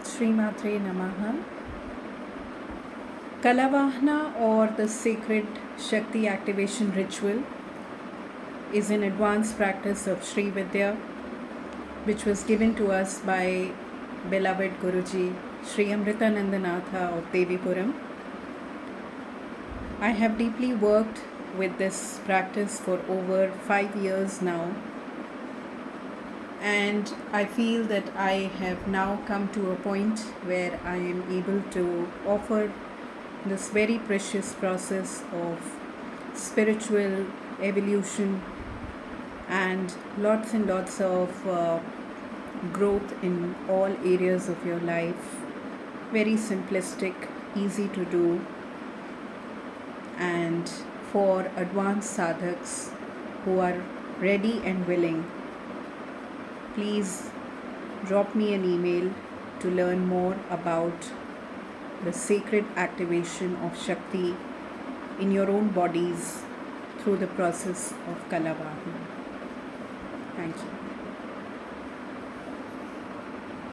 Sriyantra Namaha. Kalavahana, or the sacred Shakti activation ritual, is an advanced practice of Sri Vidya which was given to us by beloved Guruji Sri Amritanandanatha of Devipuram. I have deeply worked with this practice for over 5 years now, and I feel that I have now come to a point where I am able to offer this very precious process of spiritual evolution and lots of growth in all areas of your life. Very simplistic, easy to do, and for advanced sadhaks who are ready and willing. Please drop me an email to learn more about the sacred activation of Shakti in your own bodies through the process of Kalavahana. Thank you.